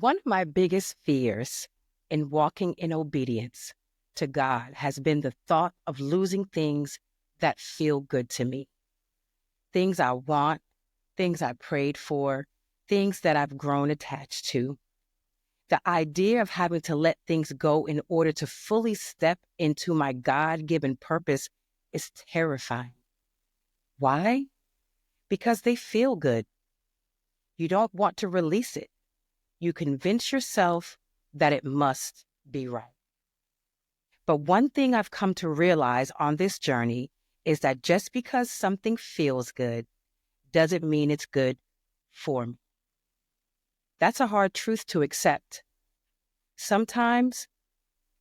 One of my biggest fears in walking in obedience to God has been the thought of losing things that feel good to me. Things I want, things I prayed for, things that I've grown attached to. The idea of having to let things go in order to fully step into my God-given purpose is terrifying. Why? Because they feel good. You don't want to release it. You convince yourself that it must be right. But one thing I've come to realize on this journey is that just because something feels good doesn't mean it's good for me. That's a hard truth to accept. Sometimes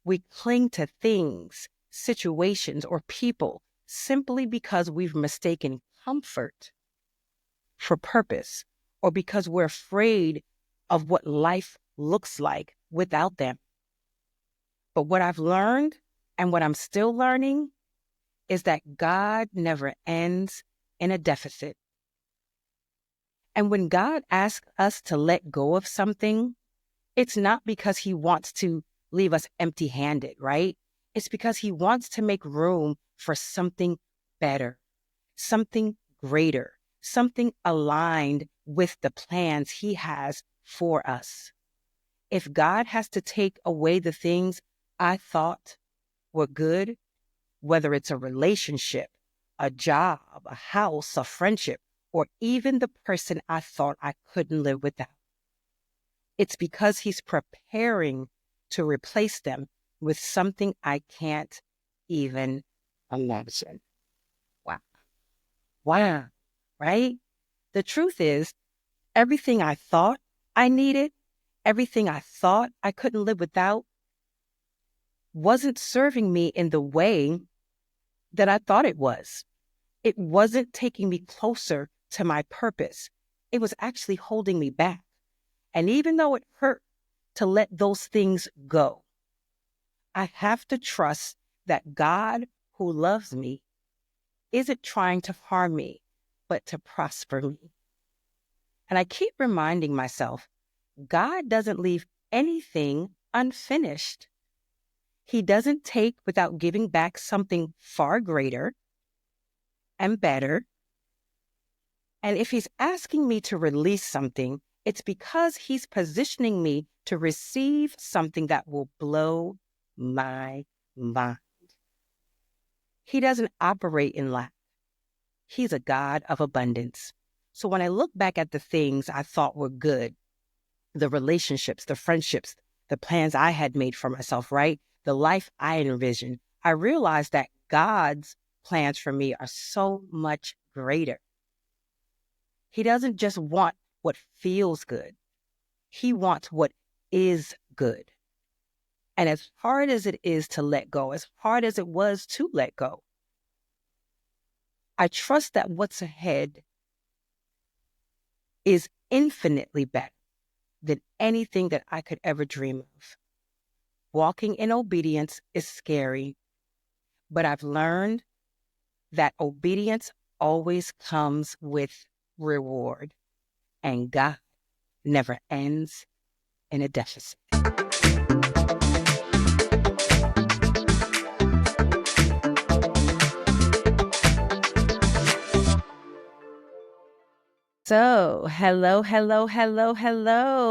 we cling to things, situations, or people simply because we've mistaken comfort for purpose, or because we're afraid of what life looks like without them. But what I've learned and what I'm still learning is that God never ends in a deficit. And when God asks us to let go of something, it's not because he wants to leave us empty-handed, right? It's because he wants to make room for something better, something greater, something aligned with the plans he has for us. If God has to take away the things I thought were good, whether it's a relationship, a job, a house, a friendship, or even the person I thought I couldn't live without, it's because he's preparing to replace them with something I can't even imagine. Wow. Wow. Right? The truth is, everything I thought I needed, everything I thought I couldn't live without, wasn't serving me in the way that I thought it was. It wasn't taking me closer to my purpose. It was actually holding me back. And even though it hurt to let those things go, I have to trust that God, who loves me, isn't trying to harm me, but to prosper me. And I keep reminding myself, God doesn't leave anything unfinished. He doesn't take without giving back something far greater and better. And if he's asking me to release something, it's because he's positioning me to receive something that will blow my mind. He doesn't operate in lack. He's a God of abundance. So when I look back at the things I thought were good, the relationships, the friendships, the plans I had made for myself, right? The life I envisioned, I realized that God's plans for me are so much greater. He doesn't just want what feels good. He wants what is good. And as hard as it is to let go, as hard as it was to let go, I trust that what's ahead is infinitely better than anything that I could ever dream of. Walking in obedience is scary, but I've learned that obedience always comes with reward, and God never ends in a deficit. So, hello.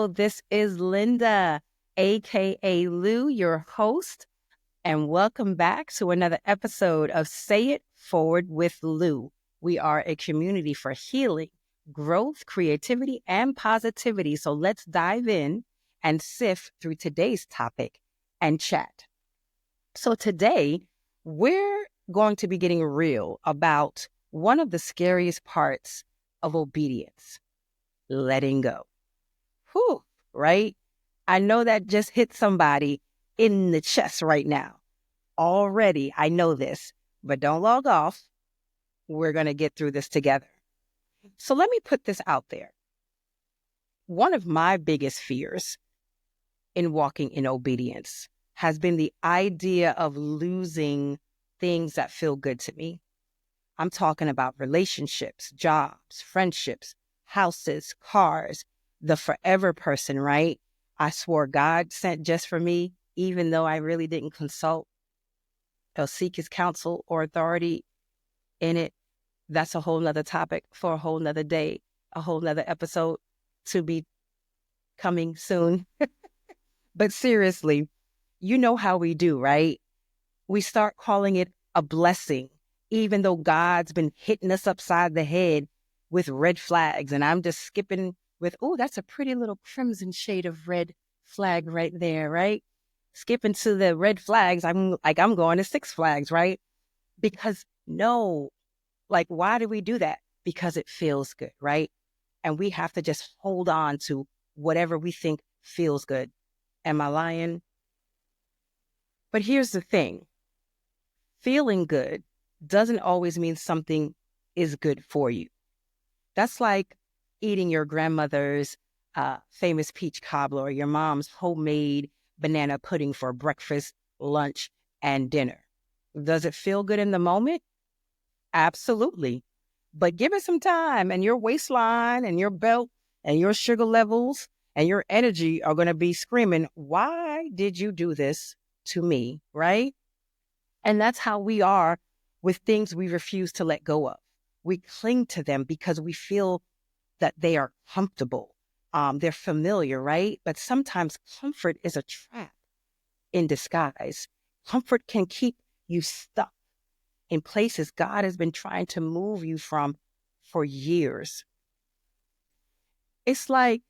This is Linda, aka Lou, your host, and welcome back to another episode of Say It Forward with Lou. We are a community for healing, growth, creativity, and positivity. So let's dive in and sift through today's topic and chat. So today, we're going to be getting real about one of the scariest parts of obedience, letting go. Whew, right? I know that just hit somebody in the chest right now. Already, I know this, but don't log off. We're going to get through this together. So let me put this out there. One of my biggest fears in walking in obedience has been the idea of losing things that feel good to me. I'm talking about relationships, jobs, friendships, houses, cars, the forever person, right? I swore God sent just for me, even though I really didn't consult or seek his counsel or authority in it. That's a whole nother topic for a whole nother day, a whole nother episode to be coming soon. But seriously, you know how we do, right? We start calling it a blessing, even though God's been hitting us upside the head with red flags. And I'm just skipping with, oh, that's a pretty little crimson shade of red flag right there, right? Skipping to the red flags. I'm going to Six Flags, right? Because no, like, why do we do that? Because it feels good, right? And we have to just hold on to whatever we think feels good. Am I lying? But here's the thing. Feeling good doesn't always mean something is good for you. That's like eating your grandmother's famous peach cobbler or your mom's homemade banana pudding for breakfast, lunch, and dinner. Does it feel good in the moment? Absolutely. But give it some time, and your waistline and your belt and your sugar levels and your energy are going to be screaming, why did you do this to me? Right? And that's how we are with things we refuse to let go of. We cling to them because we feel that they are comfortable. They're familiar, right? But sometimes comfort is a trap in disguise. Comfort can keep you stuck in places God has been trying to move you from for years. It's like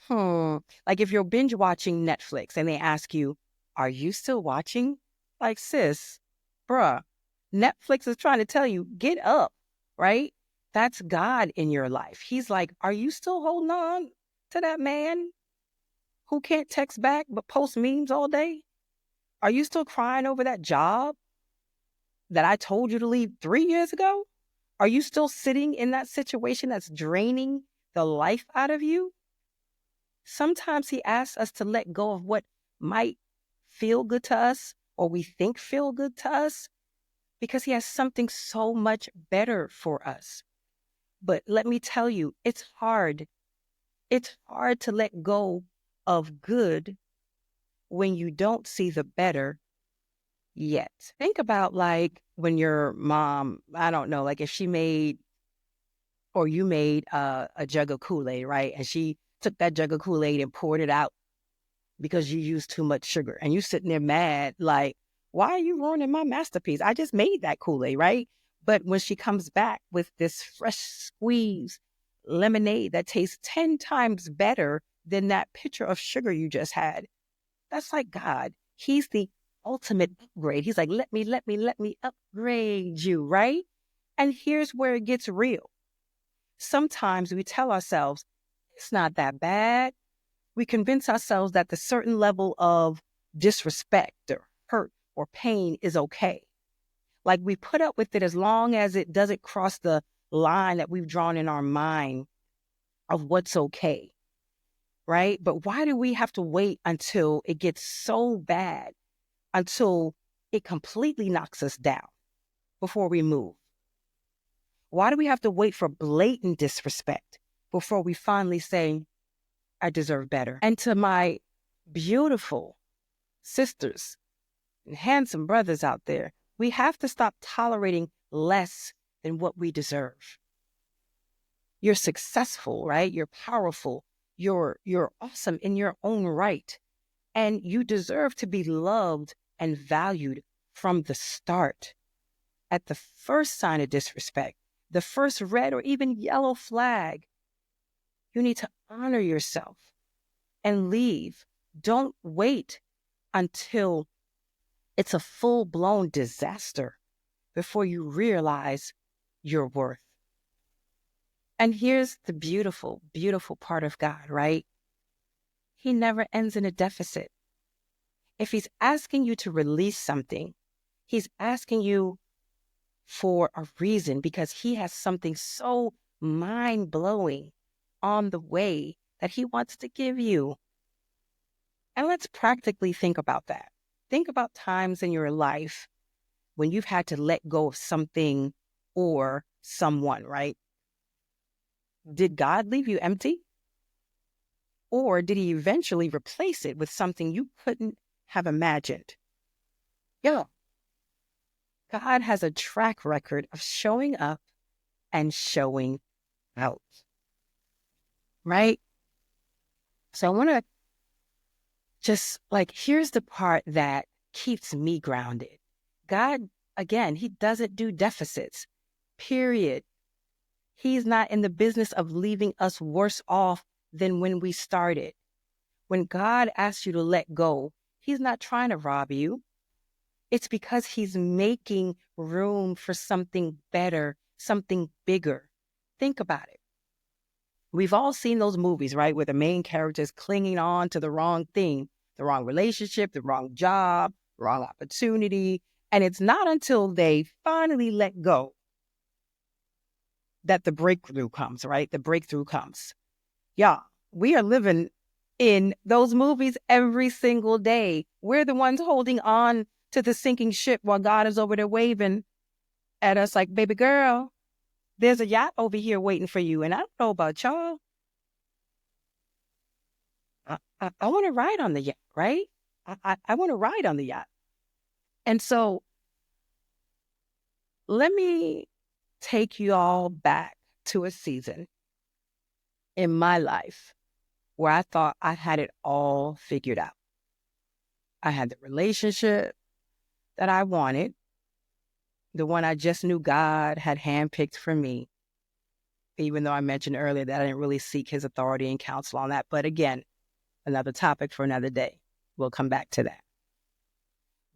if you're binge watching Netflix and they ask you, are you still watching? Like, sis, bruh, Netflix is trying to tell you, get up, right? That's God in your life. He's like, are you still holding on to that man who can't text back but post memes all day? Are you still crying over that job that I told you to leave 3 years ago? Are you still sitting in that situation that's draining the life out of you? Sometimes he asks us to let go of what might feel good to us or we think feel good to us because he has something so much better for us. But let me tell you, it's hard. It's hard to let go of good when you don't see the better yet. Think about like when your mom, I don't know, like if she made or you made a jug of Kool-Aid, right? And she took that jug of Kool-Aid and poured it out because you used too much sugar. And you sitting there mad, like, why are you ruining my masterpiece? I just made that Kool-Aid, right? But when she comes back with this fresh squeezed lemonade that tastes 10 times better than that pitcher of sugar you just had, that's like God. He's the ultimate upgrade. He's like, let me upgrade you, right? And here's where it gets real. Sometimes we tell ourselves, it's not that bad. We convince ourselves that the certain level of disrespect or hurt or pain is okay. Like we put up with it as long as it doesn't cross the line that we've drawn in our mind of what's okay, right? But why do we have to wait until it gets so bad, until it completely knocks us down before we move? Why do we have to wait for blatant disrespect before we finally say, I deserve better? And to my beautiful sisters and handsome brothers out there, we have to stop tolerating less than what we deserve. You're successful, right? You're powerful. You're awesome in your own right. And you deserve to be loved and valued from the start. At the first sign of disrespect, the first red or even yellow flag, you need to honor yourself and leave. Don't wait until it's a full-blown disaster before you realize your worth. And here's the beautiful, beautiful part of God, right? He never ends in a deficit. If he's asking you to release something, he's asking you for a reason because he has something so mind-blowing on the way that he wants to give you. And let's practically think about that. Think about times in your life when you've had to let go of something or someone, right? Did God leave you empty? Or did he eventually replace it with something you couldn't have imagined? Yeah, God has a track record of showing up and showing out, right? So I want to just here's the part that keeps me grounded. God, again, he doesn't do deficits, period. He's not in the business of leaving us worse off than when we started. When God asks you to let go, he's not trying to rob you. It's because he's making room for something better, something bigger. Think about it. We've all seen those movies, right? Where the main character is clinging on to the wrong thing, the wrong relationship, the wrong job, wrong opportunity. And it's not until they finally let go that the breakthrough comes, right? The breakthrough comes. Yeah, we are living in those movies every single day. We're the ones holding on to the sinking ship while God is over there waving at us like, baby girl, there's a yacht over here waiting for you. And I don't know about y'all. I want to ride on the yacht, right? I want to ride on the yacht. And so let me take you all back to a season in my life where I thought I had it all figured out. I had the relationship that I wanted, the one I just knew God had handpicked for me, even though I mentioned earlier that I didn't really seek his authority and counsel on that. But again, another topic for another day. We'll come back to that.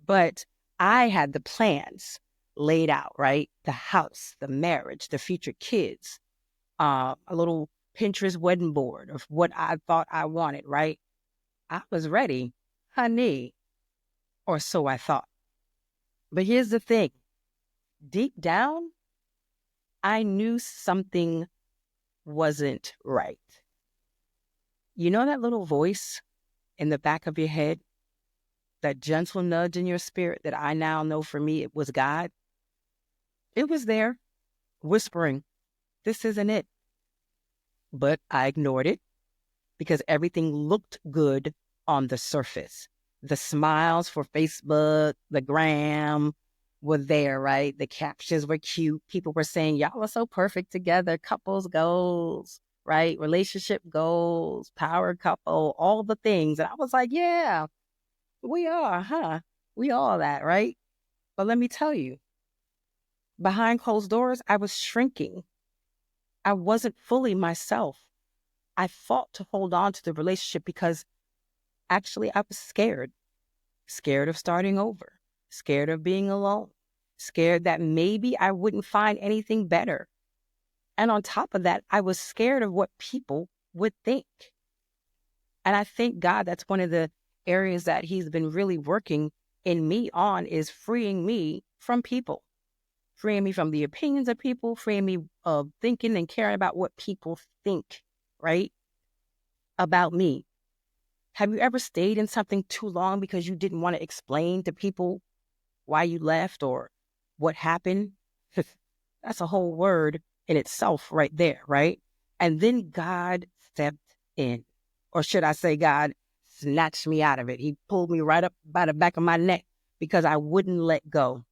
But I had the plans laid out, right? The house, the marriage, the future kids, a little Pinterest wedding board of what I thought I wanted, right? I was ready, honey, or so I thought. But here's the thing. Deep down, I knew something wasn't right. You know that little voice in the back of your head, that gentle nudge in your spirit that I now know for me, it was God? It was there, whispering, this isn't it. But I ignored it because everything looked good on the surface. The smiles for Facebook, the gram were there, right? The captions were cute. People were saying, y'all are so perfect together. Couples goals, right? Relationship goals, power couple, all the things. And I was like, yeah, we are, huh? We all that, right? But let me tell you, behind closed doors, I was shrinking. I wasn't fully myself. I fought to hold on to the relationship because actually I was scared of starting over, scared of being alone, scared that maybe I wouldn't find anything better. And on top of that, I was scared of what people would think. And I thank God that's one of the areas that he's been really working in me on, is freeing me from people, freeing me from the opinions of people, freeing me of thinking and caring about what people think, right, about me. Have you ever stayed in something too long because you didn't want to explain to people why you left or what happened? That's a whole word in itself right there, right? And then God stepped in. Or should I say God snatched me out of it. He pulled me right up by the back of my neck because I wouldn't let go.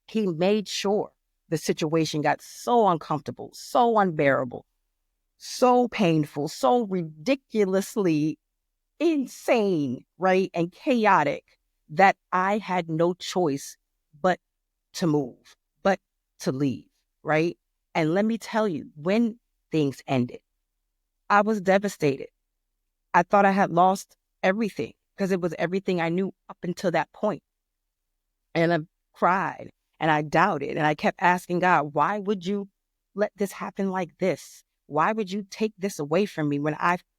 He made sure the situation got so uncomfortable, so unbearable, so painful, so ridiculously insane, right? And chaotic that I had no choice but to move, but to leave, right? And let me tell you, when things ended, I was devastated. I thought I had lost everything because it was everything I knew up until that point. And I cried and I doubted and I kept asking God, why would you let this happen like this? Why would you take this away from me when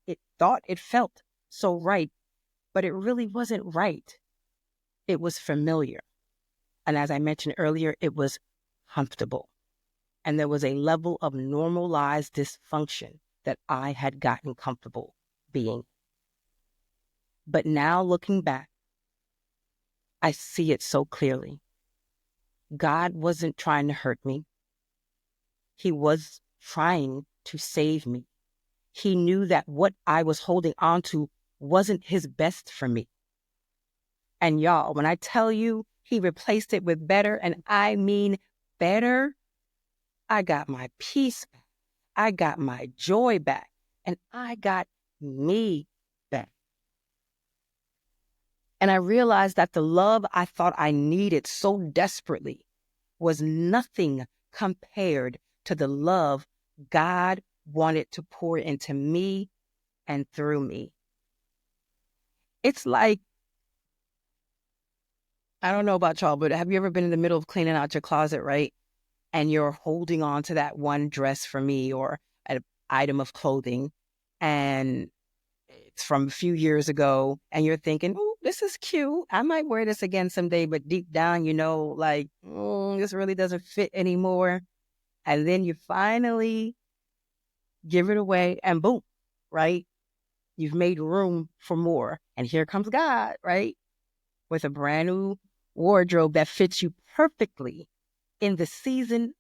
it thought it felt so right? But it really wasn't right. It was familiar. And as I mentioned earlier, it was comfortable. And there was a level of normalized dysfunction that I had gotten comfortable being. But now looking back, I see it so clearly. God wasn't trying to hurt me. He was trying to save me. He knew that what I was holding on to wasn't his best for me. And y'all, when I tell you he replaced it with better, and I mean better, I got my peace back. I got my joy back. And I got me back. And I realized that the love I thought I needed so desperately was nothing compared to the love God wanted to pour into me and through me. It's like, I don't know about y'all, but have you ever been in the middle of cleaning out your closet, right? And you're holding on to that one dress for me or an item of clothing, and it's from a few years ago, and you're thinking, oh, this is cute. I might wear this again someday, but deep down, you know, like, this really doesn't fit anymore. And then you finally give it away and boom, right? You've made room for more. And here comes God, right? With a brand new wardrobe that fits you perfectly in the season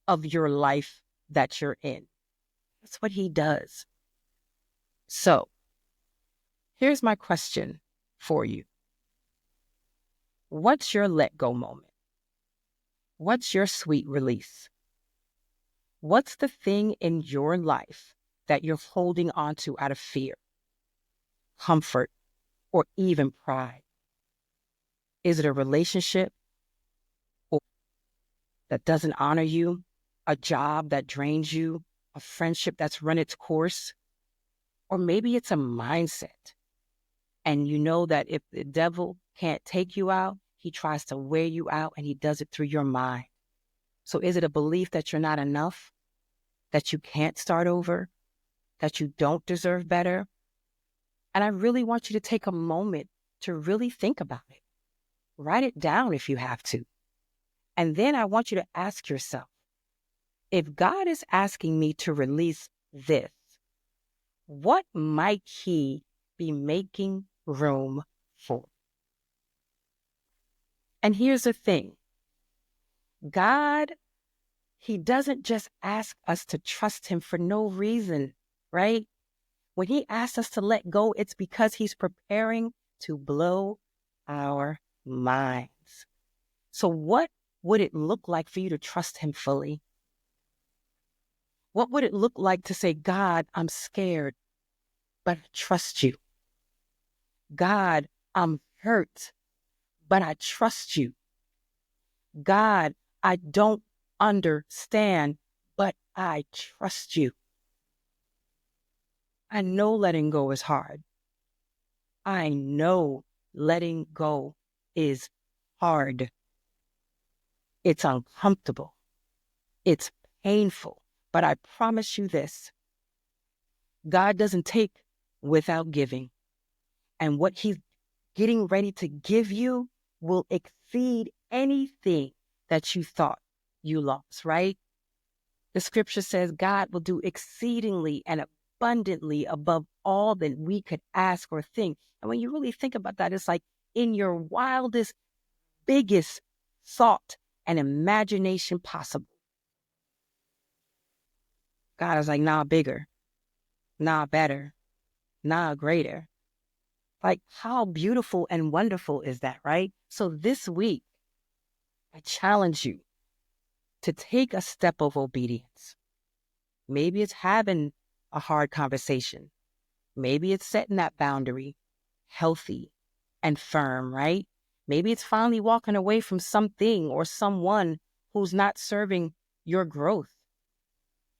of your life that you're in. That's what he does. So here's my question for you. What's your let go moment? What's your sweet release? What's the thing in your life that you're holding on to out of fear, comfort, or even pride? Is it a relationship that doesn't honor you, a job that drains you, a friendship that's run its course? Or maybe it's a mindset. And you know that if the devil can't take you out, he tries to wear you out, and he does it through your mind. So is it a belief that you're not enough, that you can't start over, that you don't deserve better? And I really want you to take a moment to really think about it. Write it down if you have to. And then I want you to ask yourself, if God is asking me to release this, what might he be making room for? And here's the thing. God, he doesn't just ask us to trust him for no reason, right? When he asks us to let go, it's because he's preparing to blow our minds. So what would it look like for you to trust him fully? What would it look like to say, God, I'm scared, but I trust you. God, I'm hurt, but I trust you. God, I don't understand, but I trust you. I know letting go is hard. I know letting go is hard. It's uncomfortable. It's painful. But I promise you this, God doesn't take without giving. And what he's getting ready to give you will exceed anything that you thought you lost, right? The scripture says God will do exceedingly and abundantly above all that we could ask or think. And when you really think about that, it's like in your wildest, biggest thought and imagination possible. God is like, nah, bigger, nah, better, nah, greater. Like, how beautiful and wonderful is that, right? So this week, I challenge you to take a step of obedience. Maybe it's having a hard conversation. Maybe it's setting that boundary, healthy and firm, right? Maybe it's finally walking away from something or someone who's not serving your growth.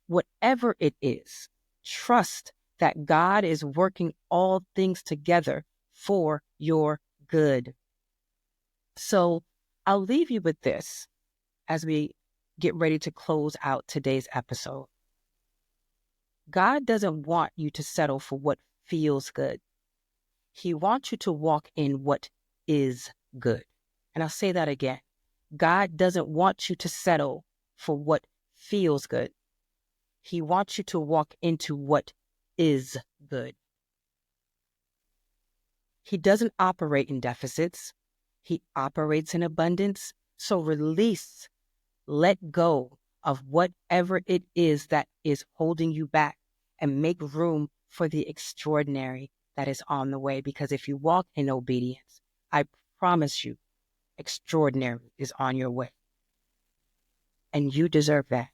Whatever it is, trust that God is working all things together for your good. So I'll leave you with this as we get ready to close out today's episode. God doesn't want you to settle for what feels good. He wants you to walk in what is good. And I'll say that again. God doesn't want you to settle for what feels good. He wants you to walk into what is good. He doesn't operate in deficits. He operates in abundance. So release, let go of whatever it is that is holding you back, and make room for the extraordinary that is on the way. Because if you walk in obedience, I promise you, extraordinary is on your way. And you deserve that.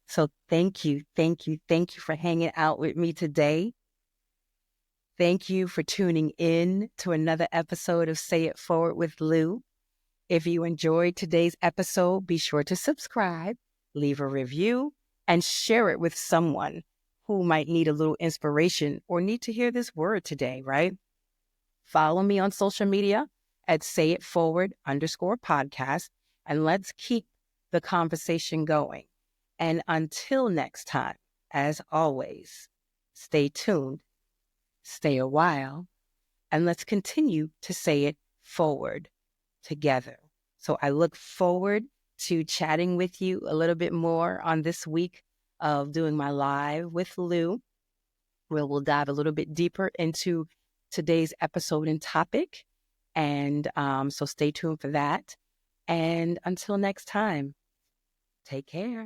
So thank you, thank you, thank you for hanging out with me today. Thank you for tuning in to another episode of Say It Forward with Lou. If you enjoyed today's episode, be sure to subscribe, leave a review, and share it with someone who might need a little inspiration or need to hear this word today, right? Follow me on social media at Say It Forward _podcast, and let's keep the conversation going. And until next time, as always, stay tuned, stay a while, and let's continue to say it forward together. So I look forward to chatting with you a little bit more on this week of doing my live with Lou, where we'll dive a little bit deeper into today's episode and topic. And so stay tuned for that. And until next time, take care.